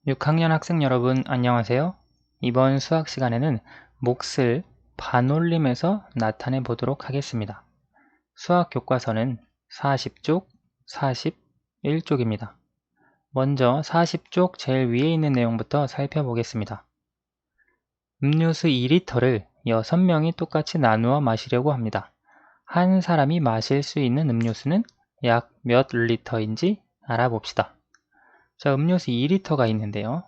6학년 학생 여러분 안녕하세요. 이번 수학 시간에는 몫을 반올림해서 나타내 보도록 하겠습니다. 수학 교과서는 40쪽, 41쪽입니다. 먼저 40쪽 제일 위에 있는 내용부터 살펴보겠습니다. 음료수 2리터를 6명이 똑같이 나누어 마시려고 합니다. 한 사람이 마실 수 있는 음료수는 약 몇 리터인지 알아봅시다. 자, 음료수 2리터가 있는데요.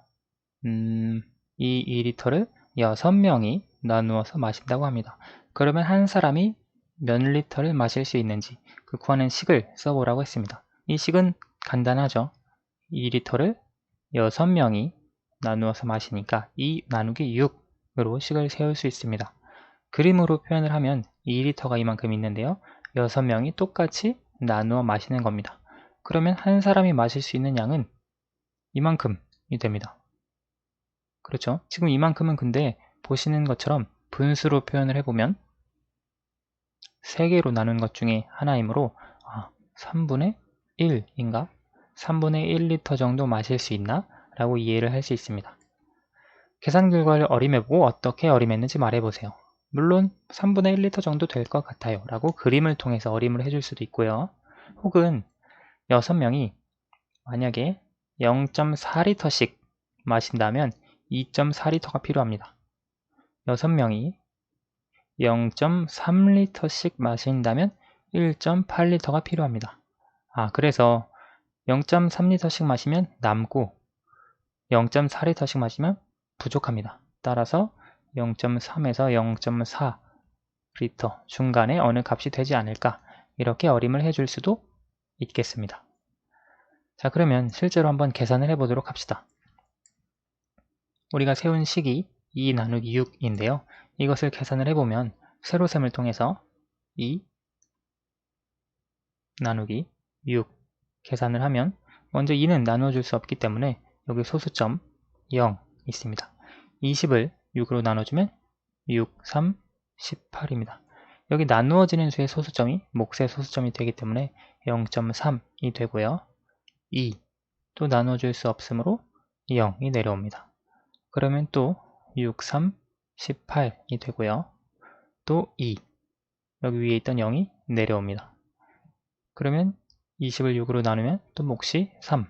이 2리터를 6명이 나누어서 마신다고 합니다. 그러면 한 사람이 몇 리터를 마실 수 있는지 그 구하는 식을 써보라고 했습니다. 이 식은 간단하죠. 2리터를 6명이 나누어서 마시니까 2 나누기 6으로 식을 세울 수 있습니다. 그림으로 표현을 하면 2리터가 이만큼 있는데요. 6명이 똑같이 나누어 마시는 겁니다. 그러면 한 사람이 마실 수 있는 양은 이만큼이 됩니다. 그렇죠? 지금 이만큼은 근데 보시는 것처럼 분수로 표현을 해보면 3개로 나눈 것 중에 하나이므로 3분의 1인가? 3분의 1리터 정도 마실 수 있나? 라고 이해를 할 수 있습니다. 계산 결과를 어림해보고 어떻게 어림했는지 말해보세요. 물론 3분의 1리터 정도 될 것 같아요 라고 그림을 통해서 어림을 해줄 수도 있고요. 혹은 6명이 만약에 0.4리터씩 마신다면 2.4리터가 필요합니다. 6명이 0.3리터씩 마신다면 1.8리터가 필요합니다. 그래서 0.3리터씩 마시면 남고 0.4리터씩 마시면 부족합니다. 따라서 0.3에서 0.4리터 중간에 어느 값이 되지 않을까 이렇게 어림을 해줄 수도 있겠습니다. 자, 그러면 실제로 한번 계산을 해보도록 합시다. 우리가 세운 식이 2 나누기 6인데요. 이것을 계산을 해보면 세로셈을 통해서 2 나누기 6 계산을 하면 먼저 2는 나눠줄 수 없기 때문에 여기 소수점 0 있습니다. 20을 6으로 나눠주면 6, 3, 18입니다. 여기 나누어지는 수의 소수점이 몫의 소수점이 되기 때문에 0.3이 되고요. 2, 또 나눠줄 수 없으므로 0이 내려옵니다. 그러면 또 6, 3, 18이 되고요. 또 2, 여기 위에 있던 0이 내려옵니다. 그러면 20을 6으로 나누면 또 몫이 3,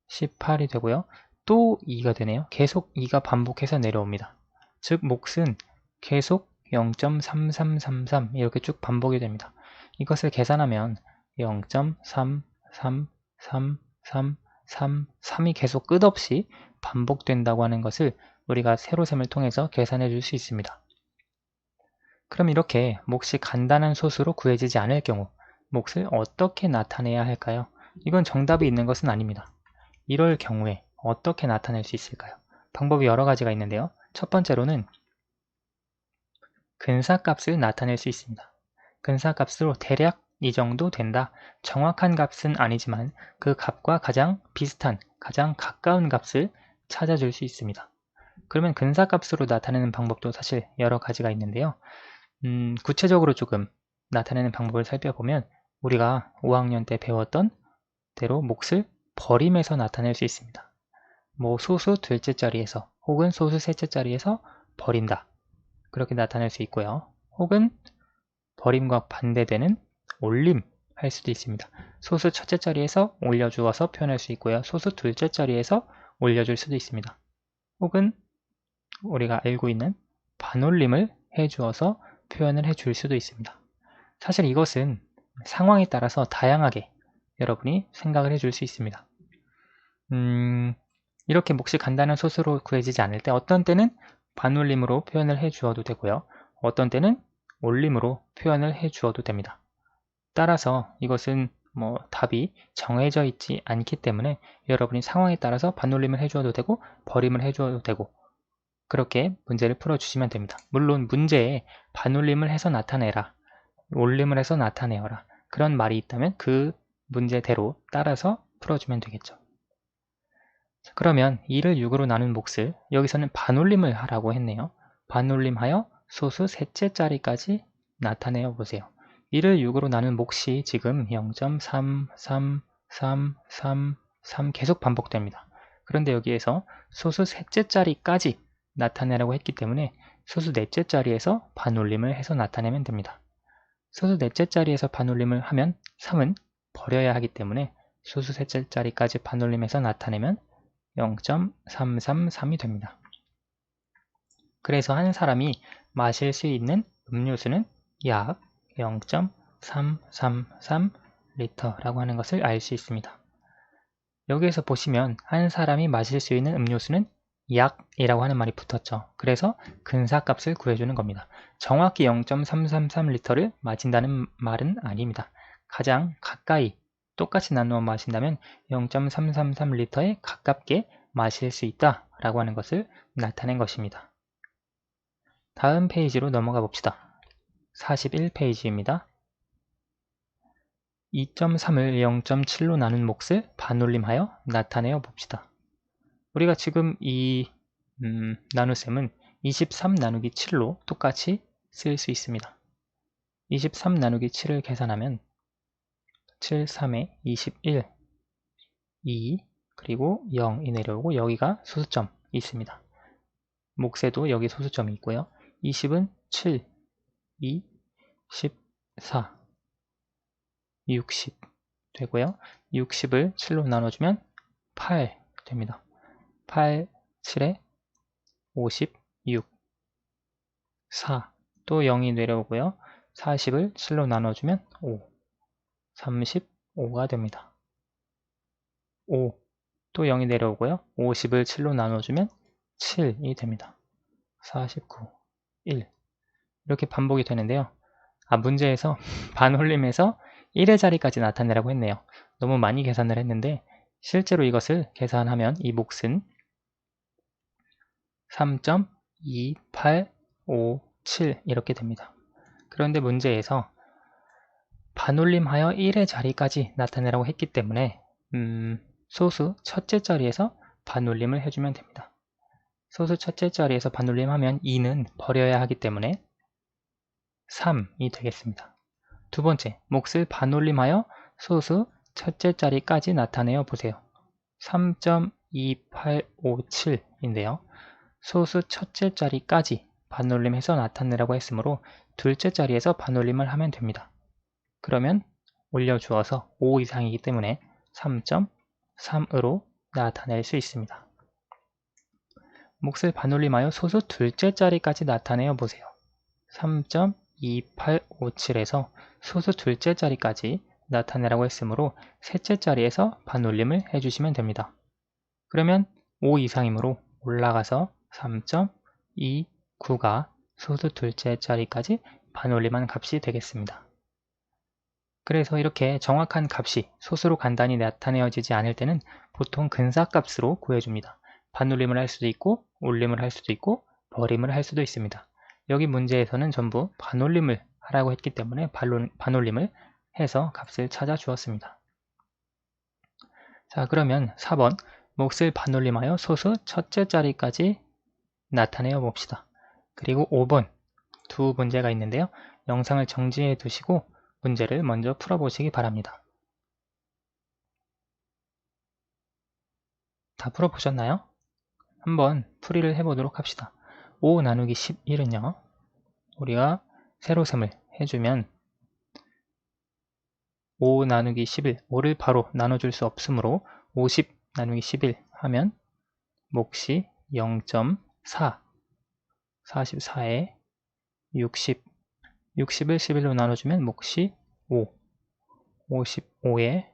18이 되고요. 또 2가 되네요. 계속 2가 반복해서 내려옵니다. 즉 몫은 계속 0.3333 이렇게 쭉 반복이 됩니다. 이것을 계산하면 0.3333333이 계속 끝없이 반복된다고 하는 것을 우리가 세로셈을 통해서 계산해 줄 수 있습니다. 그럼 이렇게 몫이 간단한 소수로 구해지지 않을 경우 몫을 어떻게 나타내야 할까요? 이건 정답이 있는 것은 아닙니다. 이럴 경우에 어떻게 나타낼 수 있을까요? 방법이 여러 가지가 있는데요. 첫 번째로는 근사값을 나타낼 수 있습니다. 근사값으로 대략 이 정도 된다. 정확한 값은 아니지만 그 값과 가장 비슷한, 가장 가까운 값을 찾아줄 수 있습니다. 그러면 근사값으로 나타내는 방법도 사실 여러 가지가 있는데요. 구체적으로 조금 나타내는 방법을 살펴보면 우리가 5학년 때 배웠던 대로 몫을 버림해서 나타낼 수 있습니다. 뭐 소수 둘째 자리에서 혹은 소수 셋째 자리에서 버린다. 그렇게 나타낼 수 있고요. 혹은 버림과 반대되는 올림 할 수도 있습니다. 소수 첫째 자리에서 올려주어서 표현할 수 있고요. 소수 둘째 자리에서 올려줄 수도 있습니다. 혹은 우리가 알고 있는 반올림을 해주어서 표현을 해줄 수도 있습니다. 사실 이것은 상황에 따라서 다양하게 여러분이 생각을 해줄 수 있습니다. 이렇게 몫이 간단한 소수로 구해지지 않을 때 어떤 때는 반올림으로 표현을 해주어도 되고요. 어떤 때는 올림으로 표현을 해주어도 됩니다. 따라서 이것은 답이 정해져 있지 않기 때문에 여러분이 상황에 따라서 반올림을 해주어도 되고 버림을 해주어도 되고 그렇게 문제를 풀어주시면 됩니다. 물론 문제에 반올림을 해서 나타내라, 올림을 해서 나타내어라 그런 말이 있다면 그 문제대로 따라서 풀어주면 되겠죠. 자, 그러면 2를 6으로 나눈 몫을 여기서는 반올림을 하라고 했네요. 반올림하여 소수 셋째 자리까지 나타내어 보세요. 2를 6으로 나눈 몫이 지금 0.33333 계속 반복됩니다. 그런데 여기에서 소수 셋째 자리까지 나타내라고 했기 때문에 소수 넷째 자리에서 반올림을 해서 나타내면 됩니다. 소수 넷째 자리에서 반올림을 하면 3은 버려야 하기 때문에 소수 셋째 자리까지 반올림해서 나타내면 0.333이 됩니다. 그래서 한 사람이 마실 수 있는 음료수는 약 0.333L라고 하는 것을 알 수 있습니다. 여기에서 보시면 한 사람이 마실 수 있는 음료수는 약이라고 하는 말이 붙었죠. 그래서 근사값을 구해주는 겁니다. 정확히 0.333L를 마신다는 말은 아닙니다. 가장 가까이 똑같이 나누어 마신다면 0.333L에 가깝게 마실 수 있다 라고 하는 것을 나타낸 것입니다. 다음 페이지로 넘어가 봅시다. 41페이지입니다. 2.3을 0.7로 나눈 몫을 반올림하여 나타내어 봅시다. 우리가 지금 이 나눗셈은 23 나누기 7로 똑같이 쓸 수 있습니다. 23 나누기 7을 계산하면 7, 3에 21, 2, 그리고 0이 내려오고 여기가 소수점이 있습니다. 몫에도 여기 소수점이 있고요. 20은 7, 2, 14, 60 되고요. 60을 7로 나눠주면 8 됩니다. 8, 7에 56, 4, 또 0이 내려오고요. 40을 7로 나눠주면 5, 35가 됩니다. 5, 또 0이 내려오고요. 50을 7로 나눠주면 7이 됩니다. 49, 1 이렇게 반복이 되는데요. 문제에서 반올림해서 1의 자리까지 나타내라고 했네요. 너무 많이 계산을 했는데 실제로 이것을 계산하면 이 몫은 3.2857 이렇게 됩니다. 그런데 문제에서 반올림하여 1의 자리까지 나타내라고 했기 때문에 소수 첫째 자리에서 반올림을 해주면 됩니다. 소수 첫째 자리에서 반올림하면 2는 버려야 하기 때문에 3이 되겠습니다. 두 번째, 몫을 반올림하여 소수 첫째 자리까지 나타내어 보세요. 3.2857인데요. 소수 첫째 자리까지 반올림해서 나타내라고 했으므로 둘째 자리에서 반올림을 하면 됩니다. 그러면 올려주어서 5 이상이기 때문에 3.3으로 나타낼 수 있습니다. 몫을 반올림하여 소수 둘째 자리까지 나타내어 보세요. 3.2857에서 소수 둘째 자리까지 나타내라고 했으므로 셋째 자리에서 반올림을 해주시면 됩니다. 그러면 5 이상이므로 올라가서 3.29가 소수 둘째 자리까지 반올림한 값이 되겠습니다. 그래서 이렇게 정확한 값이 소수로 간단히 나타내어지지 않을 때는 보통 근사값으로 구해줍니다. 반올림을 할 수도 있고 올림을 할 수도 있고 버림을 할 수도 있습니다. 여기 문제에서는 전부 반올림을 하라고 했기 때문에 반올림을 해서 값을 찾아 주었습니다. 자, 그러면 4번 몫을 반올림하여 소수 첫째 자리까지 나타내어 봅시다. 그리고 5번 두 문제가 있는데요. 영상을 정지해 두시고 문제를 먼저 풀어보시기 바랍니다. 다 풀어보셨나요? 한번 풀이를 해보도록 합시다. 5 나누기 11은요. 우리가 세로셈을 해주면 5 나누기 11, 5를 바로 나눠줄 수 없으므로 50 나누기 11 하면 몫이 0.4, 44에 60, 60을 11로 나눠주면 몫이 5, 55에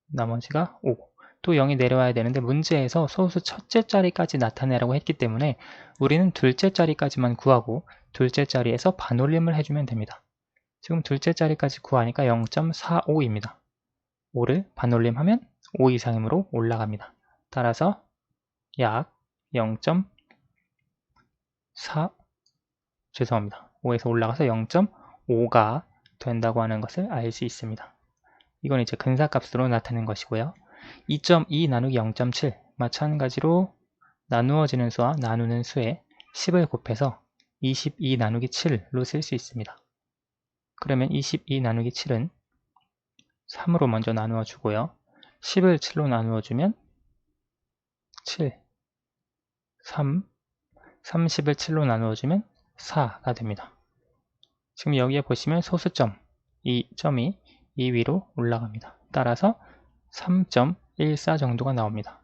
나머지가 5. 또 0이 내려와야 되는데 문제에서 소수 첫째 자리까지 나타내라고 했기 때문에 우리는 둘째 자리까지만 구하고 둘째 자리에서 반올림을 해주면 됩니다. 지금 둘째 자리까지 구하니까 0.45입니다. 5를 반올림하면 5 이상이므로 올라갑니다. 따라서 약 0.4 죄송합니다. 5에서 올라가서 0.5가 된다고 하는 것을 알 수 있습니다. 이건 이제 근사값으로 나타낸 것이고요. 2.2 나누기 0.7 마찬가지로 나누어지는 수와 나누는 수에 10을 곱해서 22 나누기 7로 쓸 수 있습니다. 그러면 22 나누기 7은 3으로 먼저 나누어 주고요. 10을 7로 나누어 주면 7, 3, 30을 7로 나누어주면 4가 됩니다. 지금 여기에 보시면 소수점, 이 점이 이 위로 올라갑니다. 따라서 3.14 정도가 나옵니다.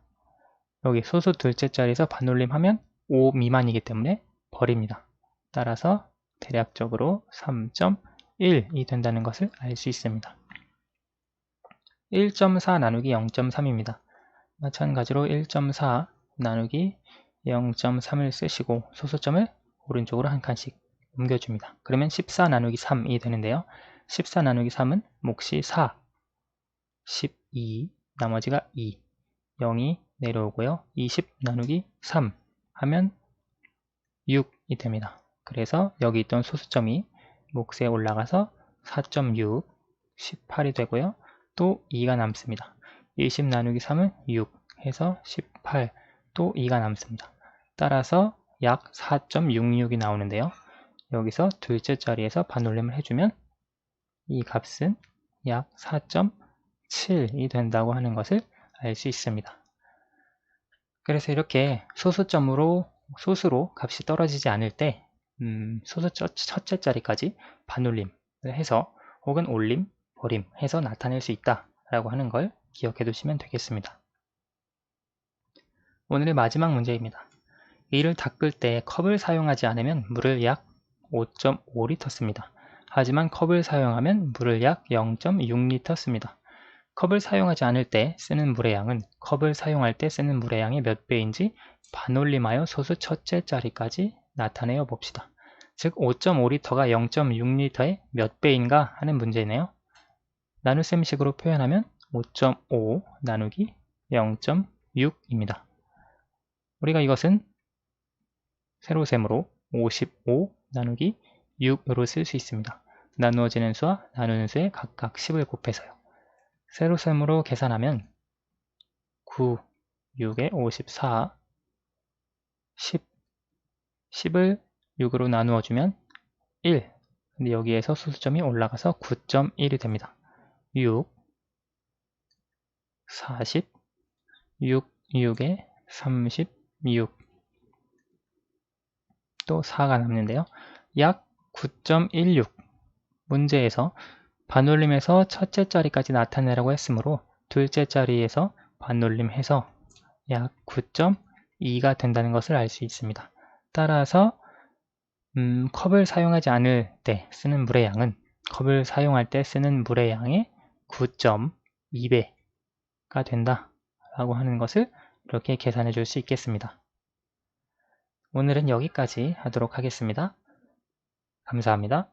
여기 소수 둘째 자리에서 반올림 하면 5 미만이기 때문에 버립니다. 따라서 대략적으로 3.1이 된다는 것을 알 수 있습니다. 1.4 나누기 0.3입니다. 마찬가지로 1.4 나누기 0.3을 쓰시고 소수점을 오른쪽으로 한 칸씩 옮겨줍니다. 그러면 14 나누기 3이 되는데요. 14 나누기 3은 몫이 4, 12, 나머지가 2, 0이 내려오고요. 20 나누기 3 하면 6이 됩니다. 그래서 여기 있던 소수점이 몫에 올라가서 4.6, 18이 되고요. 또 2가 남습니다. 20 나누기 3은 6 해서 18, 또 2가 남습니다. 따라서 약 4.66이 나오는데요. 여기서 둘째 자리에서 반올림을 해주면 이 값은 약 4.7이 된다고 하는 것을 알 수 있습니다. 그래서 이렇게 소수로 값이 떨어지지 않을 때 소수 첫째 자리까지 반올림을 해서 혹은 올림, 버림 해서 나타낼 수 있다 라고 하는 걸 기억해 두시면 되겠습니다. 오늘의 마지막 문제입니다. 이를 닦을 때 컵을 사용하지 않으면 물을 약 5.5리터 씁니다. 하지만 컵을 사용하면 물을 약 0.6리터 씁니다. 컵을 사용하지 않을 때 쓰는 물의 양은 컵을 사용할 때 쓰는 물의 양의 몇 배인지 반올림하여 소수 첫째 자리까지 나타내어 봅시다. 즉 5.5리터가 0.6리터의 몇 배인가 하는 문제네요. 나눗셈식으로 표현하면 5.5 나누기 0.6입니다. 우리가 이것은 세로셈으로 55 나누기 6으로 쓸 수 있습니다. 나누어지는 수와 나누는 수에 각각 10을 곱해서요. 세로셈으로 계산하면 9, 6에 54, 10, 10을 6으로 나누어주면 1. 근데 여기에서 소수점이 올라가서 9.1이 됩니다. 6, 40, 6, 6에 36, 또 4가 남는데요. 약 9.16 문제에서 반올림해서 첫째 자리까지 나타내라고 했으므로 둘째 자리에서 반올림해서 약 9.2가 된다는 것을 알 수 있습니다. 따라서 컵을 사용하지 않을 때 쓰는 물의 양은 컵을 사용할 때 쓰는 물의 양의 9.2배가 된다라고 하는 것을 이렇게 계산해 줄 수 있겠습니다. 오늘은 여기까지 하도록 하겠습니다. 감사합니다.